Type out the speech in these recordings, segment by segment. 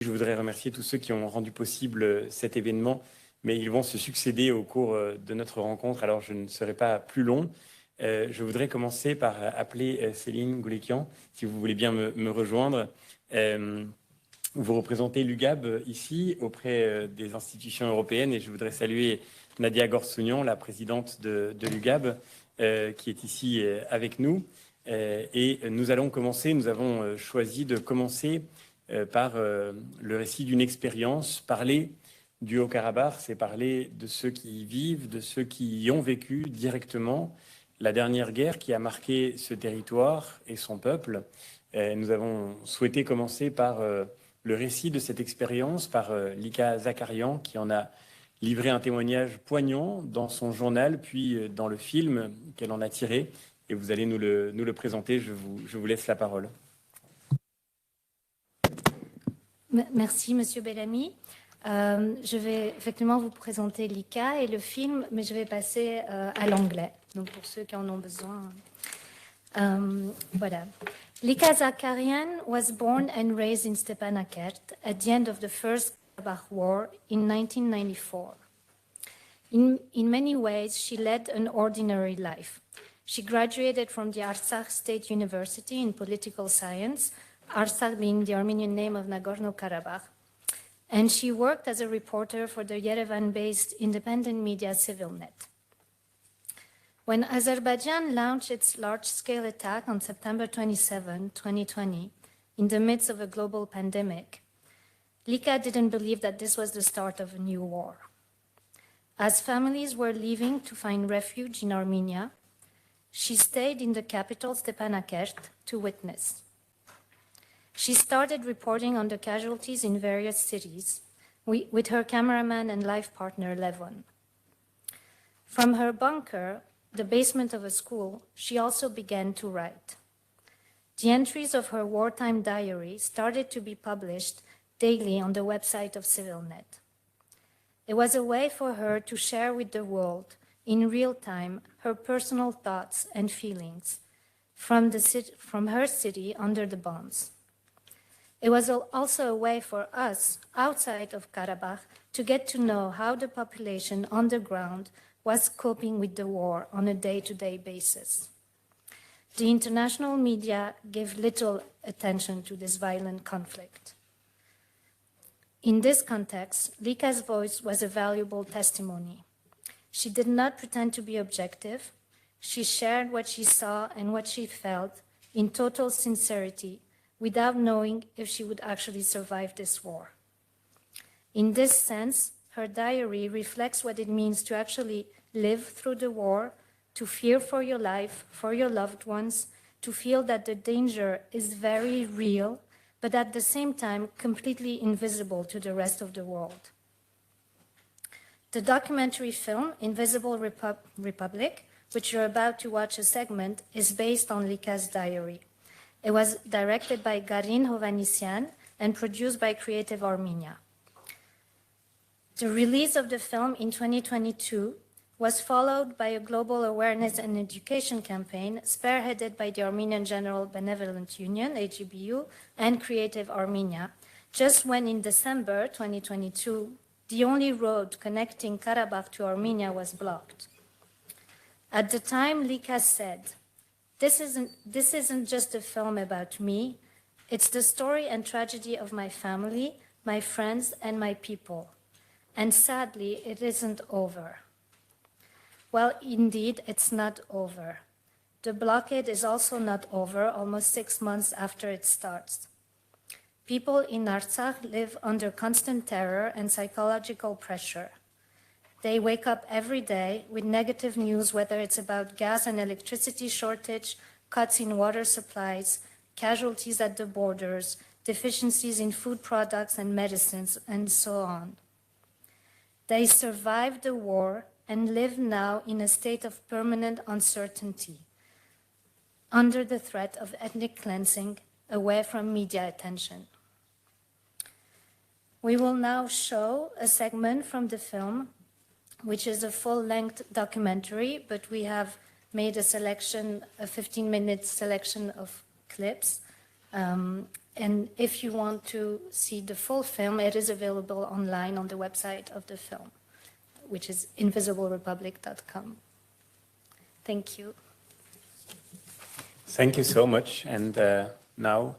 Je voudrais remercier tous ceux qui ont rendu possible cet événement, mais ils vont se succéder au cours de notre rencontre, alors je ne serai pas plus long. Je voudrais commencer par appeler Céline Goulekian, si vous voulez bien me rejoindre. Vous représentez l'UGAB ici, auprès des institutions européennes, et je voudrais saluer Nadia Gorsounian, la présidente de l'UGAB, qui est ici avec nous. Et nous allons commencer, nous avons choisi de commencer par le récit d'une expérience. Parler du Haut-Karabakh, c'est parler de ceux qui y vivent, de ceux qui y ont vécu directement la dernière guerre qui a marqué ce territoire et son peuple. Nous avons souhaité commencer par le récit de cette expérience, par Lika Zakarian, qui en a livré un témoignage poignant dans son journal, puis dans le film qu'elle en a tiré. Et vous allez nous le présenter. Je vous laisse la parole. Merci, Monsieur Bellamy. Je vais effectivement vous présenter Lika et le film, mais je vais passer à l'anglais, donc pour ceux qui en ont besoin. Voilà. Lika Zakarian was born and raised in Stepanakert at the end of the First Karabakh War in 1994. In many ways, she led an ordinary life. She graduated from the Artsakh State University in political science, Artsakh being the Armenian name of Nagorno-Karabakh, and she worked as a reporter for the Yerevan-based independent media CivilNet. When Azerbaijan launched its large-scale attack on September 27, 2020, in the midst of a global pandemic, Lika didn't believe that this was the start of a new war. As families were leaving to find refuge in Armenia, she stayed in the capital Stepanakert to witness. She started reporting on the casualties in various cities with her cameraman and life partner, Levon. From her bunker, the basement of a school, she also began to write. The entries of her wartime diary started to be published daily on the website of CivilNet. It was a way for her to share with the world in real time her personal thoughts and feelings from her city under the bombs. It was also a way for us outside of Karabakh to get to know how the population on the ground was coping with the war on a day-to-day basis. The international media gave little attention to this violent conflict. In this context, Lika's voice was a valuable testimony. She did not pretend to be objective. She shared what she saw and what she felt in total sincerity without knowing if she would actually survive this war. In this sense, her diary reflects what it means to actually live through the war, to fear for your life, for your loved ones, to feel that the danger is very real, but at the same time completely invisible to the rest of the world. The documentary film, Invisible Republic, which you're about to watch a segment, is based on Lika's diary. It was directed by Garin Hovanesyan and produced by Creative Armenia. The release of the film in 2022 was followed by a global awareness and education campaign spearheaded by the Armenian General Benevolent Union, AGBU, and Creative Armenia, just when in December 2022, the only road connecting Karabakh to Armenia was blocked. At the time, Lika said, this isn't just a film about me, it's the story and tragedy of my family, my friends, and my people. And sadly, it isn't over. Well, indeed, it's not over. The blockade is also not over almost 6 months after it starts. People in Artsakh live under constant terror and psychological pressure. They wake up every day with negative news, whether it's about gas and electricity shortage, cuts in water supplies, casualties at the borders, deficiencies in food products and medicines, and so on. They survived the war and live now in a state of permanent uncertainty, under the threat of ethnic cleansing, away from media attention. We will now show a segment from the film, which is a full-length documentary, but we have made a 15-minute selection of clips. And if you want to see the full film, it is available online on the website of the film, which is invisiblerepublic.com. Thank you. Thank you so much. And now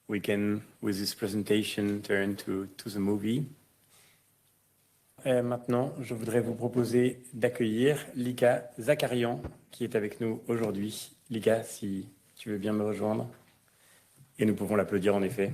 we can, with this presentation, turn to the movie. Maintenant, je voudrais vous proposer d'accueillir Lika Zakarian, qui est avec nous aujourd'hui. Lika, si tu veux bien me rejoindre. Et nous pouvons l'applaudir en effet.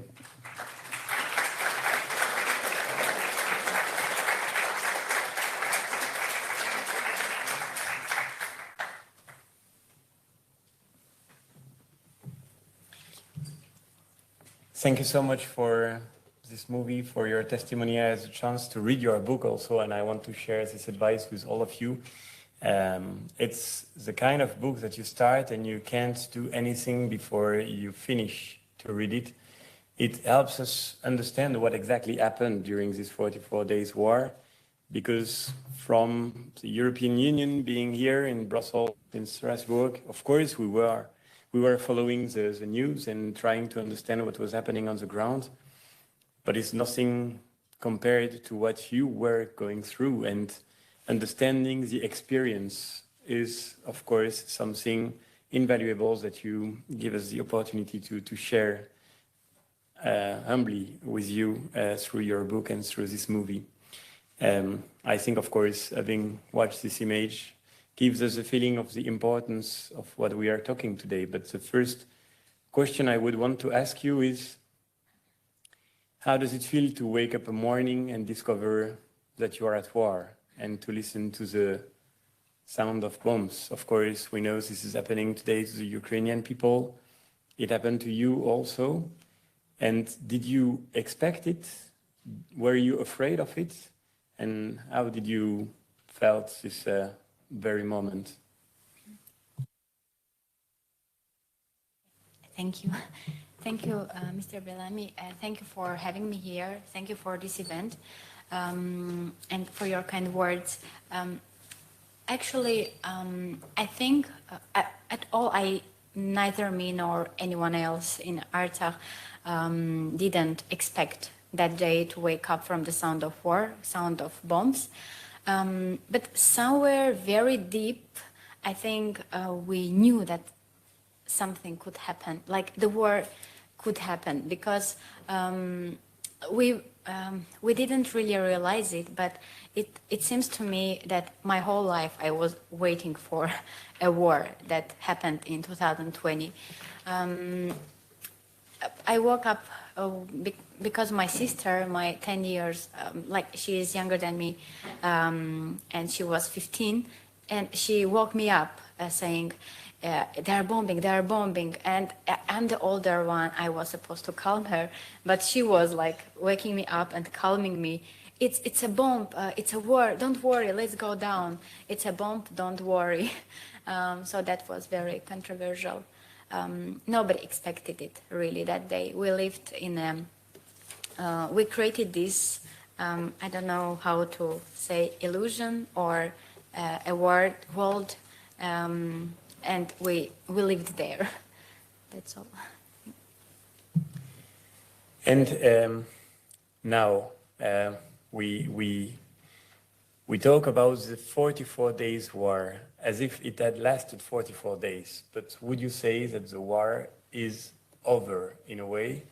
Thank you so much for this movie, for your testimony. I had a chance to read your book also, and I want to share this advice with all of you. It's the kind of book that you start and you can't do anything before you finish to read it. It helps us understand what exactly happened during this 44 days war, because from the European Union being here in Brussels, in Strasbourg, of course, we were following the news and trying to understand what was happening on the ground, but it's nothing compared to what you were going through, and understanding the experience is, of course, something invaluable that you give us the opportunity to share humbly with you through your book and through this movie. I think, of course, having watched this image gives us a feeling of the importance of what we are talking today. But the first question I would want to ask you is, how does it feel to wake up a morning and discover that you are at war and to listen to the sound of bombs? Of course, we know this is happening today to the Ukrainian people. It happened to you also. And did you expect it? Were you afraid of it? And how did you felt this very moment? Thank you. Thank you, Mr. Bellamy. Thank you for having me here. Thank you for this event and for your kind words. Actually, I think at all, neither me nor anyone else in Artsakh didn't expect that day to wake up from the sound of war, sound of bombs. But somewhere very deep, I think we knew that something could happen, like the war could happen, because we didn't really realize it, but it seems to me that my whole life I was waiting for a war that happened in 2020. I woke up because my sister, my 10 years, like she is younger than me, and she was 15, and she woke me up saying, they are bombing. And I'm the older one. I was supposed to calm her, but she was like waking me up and calming me. It's a bomb. It's a war. Don't worry. Let's go down. It's a bomb. Don't worry. So that was very controversial. Nobody expected it really that day. We lived in we created this, I don't know how to say, illusion or a world, and we lived there. That's all. And now we talk about the 44 days war as if it had lasted 44 days. But would you say that the war is over in a way?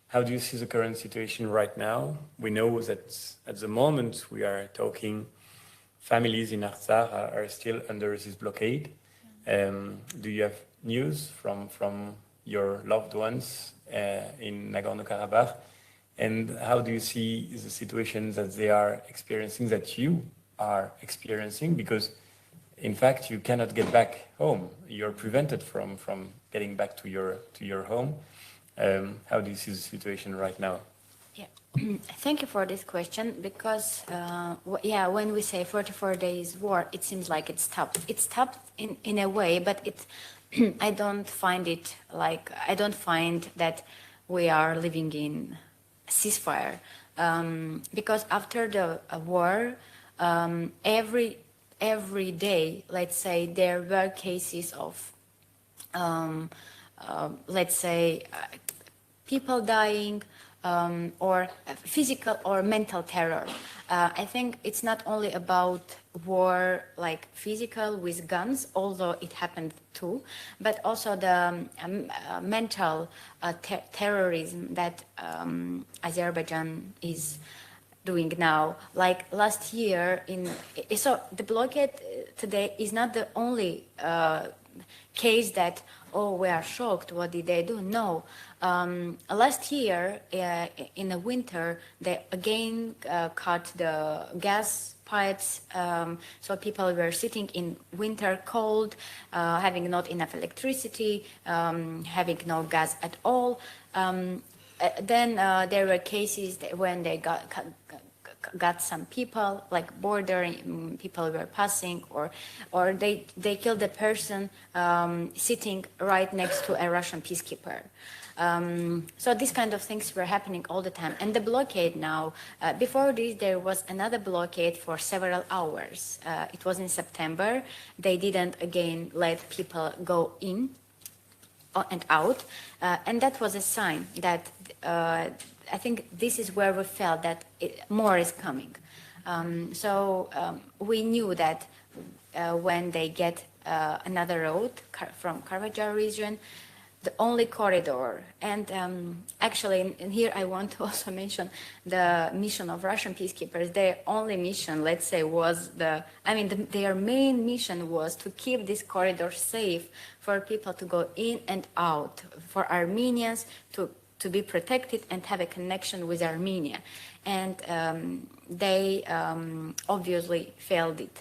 How do you see the current situation right now? We know that at the moment we are talking, families in Artsakh are still under this blockade. Do you have news from your loved ones in Nagorno Karabakh? And how do you see the situation that they are experiencing, that you are experiencing? Because in fact, you cannot get back home. You're prevented from getting back to your home. How do you see the situation right now? Yeah, thank you for this question, because when we say 44 days war, it seems like it stopped. It stopped in a way, but it I don't find that we are living in ceasefire, because after the war, every day, let's say, there were cases of let's say people dying, or physical or mental terror. I think it's not only about war, like physical with guns, although it happened too, but also the mental terrorism that Azerbaijan is doing now. Like last year, so the blockade today is not the only case that, oh, we are shocked, what did they do? No. Last year, in the winter, they again cut the gas pipes, so people were sitting in winter cold, having not enough electricity, having no gas at all. Then there were cases when they got some people, like border people were passing, or they killed a person sitting right next to a Russian peacekeeper. So these kind of things were happening all the time. And the blockade now, before this, there was another blockade for several hours. It was in September. They didn't again let people go in and out. And that was a sign that I think this is where we felt that more is coming. So we knew that when they get another road from Karabakh region, the only corridor, and actually, and here I want to also mention the mission of Russian peacekeepers. Their only mission, let's say, was their main mission was to keep this corridor safe for people to go in and out, for Armenians to be protected and have a connection with Armenia. And they obviously failed it.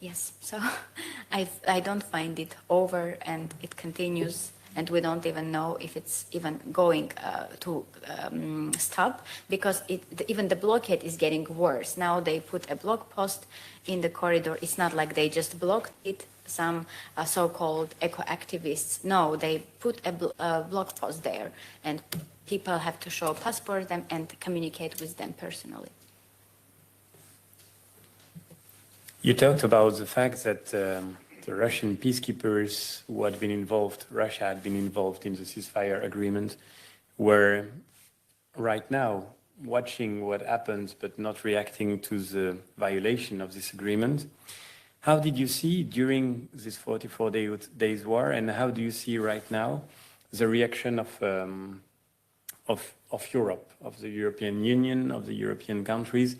Yes, so I don't find it over, and it continues, and we don't even know if it's even going to stop, because even the blockade is getting worse. Now they put a block post in the corridor. It's not like they just blocked it, some so-called eco-activists. No, they put a block post there, and people have to show passports and communicate with them personally. You talked about the fact that the Russian peacekeepers who had been involved, Russia had been involved in the ceasefire agreement, were right now watching what happens but not reacting to the violation of this agreement. How did you see during this 44 days war, and how do you see right now the reaction of Europe, of the European Union, of the European countries,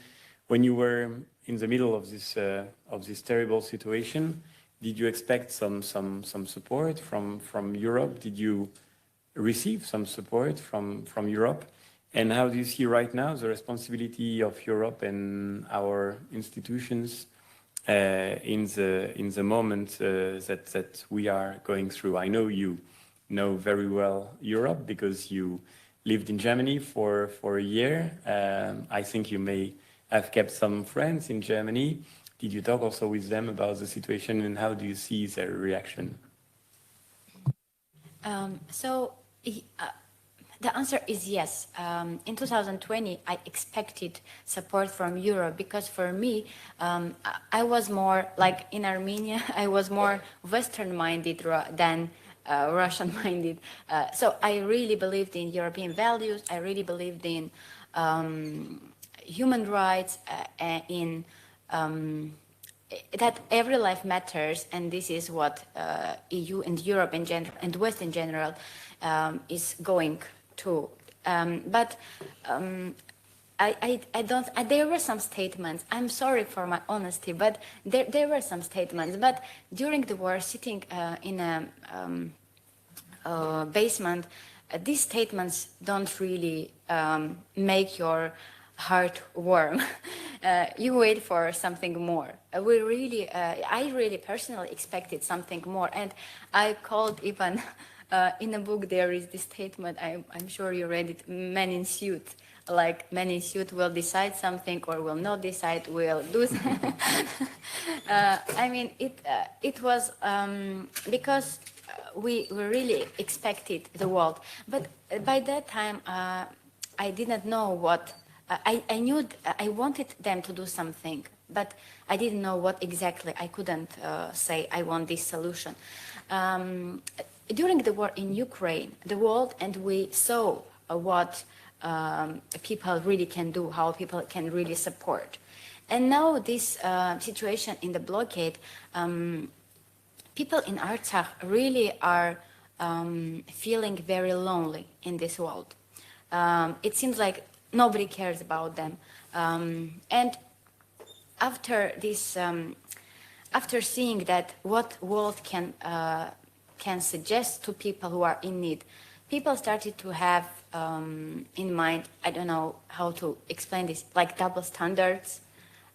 when you were in the middle of this terrible situation? Did you expect some support from Europe? Did you receive some support from Europe? And how do you see right now the responsibility of Europe and our institutions in the moment that we are going through? I know you know very well Europe because you lived in Germany for a year. I think you may have kept some friends in Germany. Did you talk also with them about the situation, and how do you see their reaction? The answer is yes. In 2020, I expected support from Europe because for me, I was more like in Armenia, I was more Western-minded than Russian-minded. So I really believed in European values. I really believed in human rights, in that every life matters, and this is what EU and Europe in general and West in general is going to. But I don't. There were some statements. I'm sorry for my honesty, but there were some statements. But during the war, sitting in a basement, these statements don't really make your heart warm. You wait for something more. I really personally expected something more, and I called even in a book there is this statement. I'm sure you read it. Men in suit, like men in suit will decide something or will not decide. Will do. I mean, it was because we really expected the world, but by that time I didn't know what. I knew I wanted them to do something, but I didn't know what exactly. I couldn't say I want this solution. during the war in Ukraine, the world, and we saw what people really can do, how people can really support. And now this situation in the blockade, people in Artsakh really are feeling very lonely in this world. It seems like nobody cares about them. And after this, after seeing that what world can suggest to people who are in need, people started to have in mind, I don't know how to explain this, like double standards.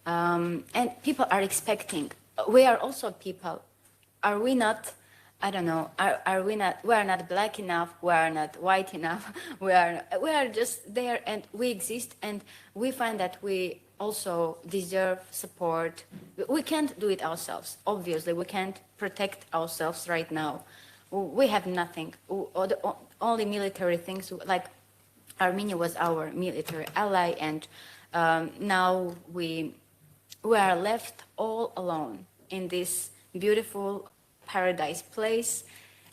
And people are expecting, we are also people. Are we not, I don't know, are we not, we are not black enough, we are not white enough, we are just there and we exist, and we find that we also deserve support. We can't do it ourselves, obviously, we can't protect ourselves right now. We have nothing, the only military things, like Armenia was our military ally, and now we are left all alone in this beautiful paradise place,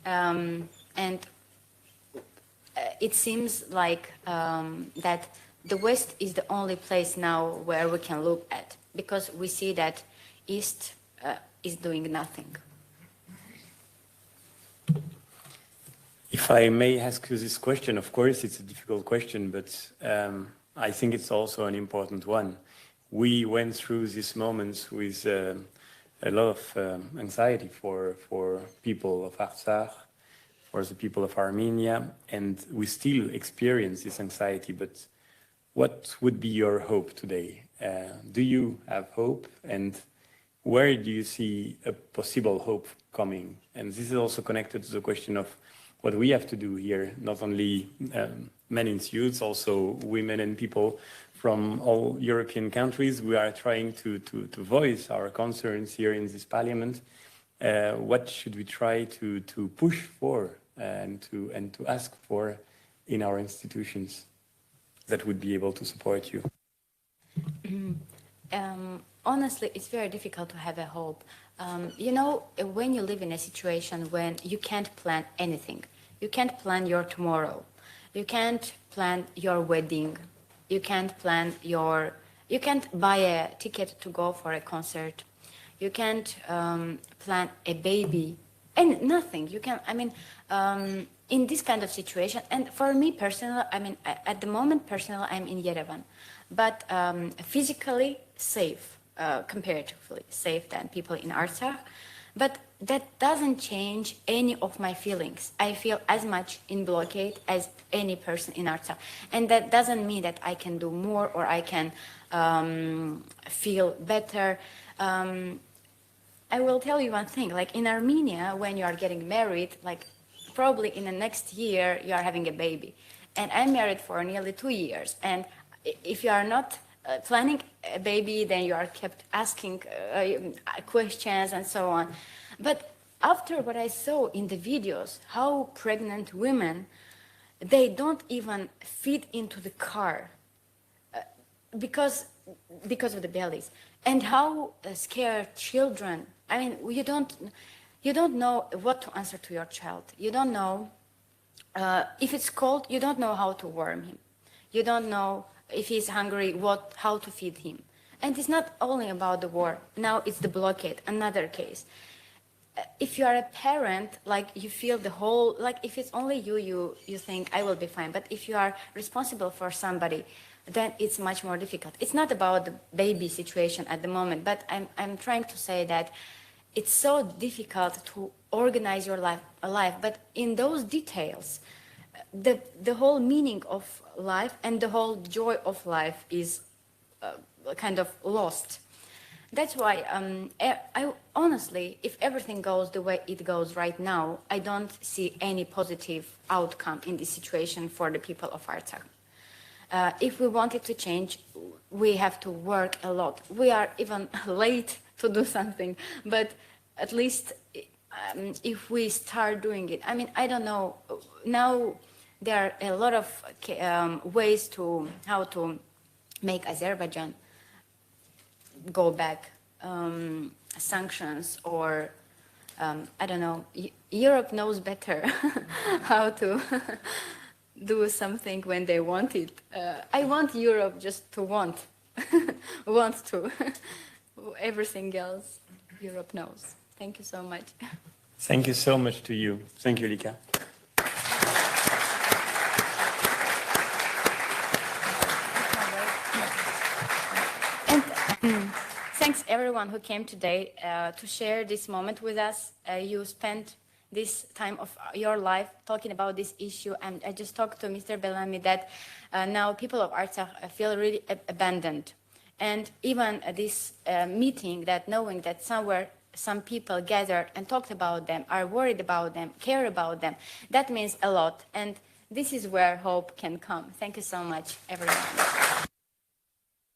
and it seems like that the West is the only place now where we can look at, because we see that East is doing nothing. If I may ask you this question, of course it's a difficult question, but I think it's also an important one. We went through these moments with a lot of anxiety for people of Artsakh, for the people of Armenia, and we still experience this anxiety. But what would be your hope today? Do you have hope, and where do you see a possible hope coming? And this is also connected to the question of what we have to do here, not only men and youths, also women and people from all European countries. We are trying to voice our concerns here in this parliament. What should we try to push for and to ask for in our institutions that would be able to support you? Honestly, it's very difficult to have a hope. You know, when you live in a situation when you can't plan anything, you can't plan your tomorrow, you can't plan your wedding, you can't plan you can't buy a ticket to go for a concert, you can't plan a baby, and nothing. You can, I mean, in this kind of situation, and for me personally, I mean, at the moment, personally, I'm in Yerevan, but physically safe, comparatively safe than people in Artsakh. But that doesn't change any of my feelings. I feel as much in blockade as any person in Artsakh. And that doesn't mean that I can do more or I can feel better. I will tell you one thing, like in Armenia, when you are getting married, like probably in the next year, you are having a baby. And I'm married for nearly 2 years. And if you are not planning a baby, then you are kept asking questions and so on. But after what I saw in the videos, how pregnant women, they don't even fit into the car because of the bellies, and how scared children. I mean, you don't know what to answer to your child. You don't know if it's cold. You don't know how to warm him. You don't know if he's hungry, how to feed him. And it's not only about the war. Now it's the blockade, another case. If you are a parent, like you feel the whole, like if it's only you think I will be fine. But if you are responsible for somebody, then it's much more difficult. It's not about the baby situation at the moment, but I'm trying to say that it's so difficult to organize your life. But in those details, the whole meaning of life and the whole joy of life is kind of lost. That's why I honestly, if everything goes the way it goes right now, I don't see any positive outcome in this situation for the people of Artsakh. If we want it to change, we have to work a lot. We are even late to do something, but at least if we start doing it, I mean, I don't know, now there are a lot of ways to how to make Azerbaijan go back, sanctions or I don't know, Europe knows better how to do something when they want it. I want Europe just to want, want to. Everything else, Europe knows. Thank you so much. Thank you so much to you. Thank you, Lika. And thanks everyone who came today to share this moment with us. You spent this time of your life talking about this issue, and I just talked to Mr. Bellamy that now people of Artsakh feel really abandoned. And even this meeting, that knowing that somewhere some people gathered and talked about them, are worried about them, care about them, that means a lot. And this is where hope can come. Thank you so much, everyone.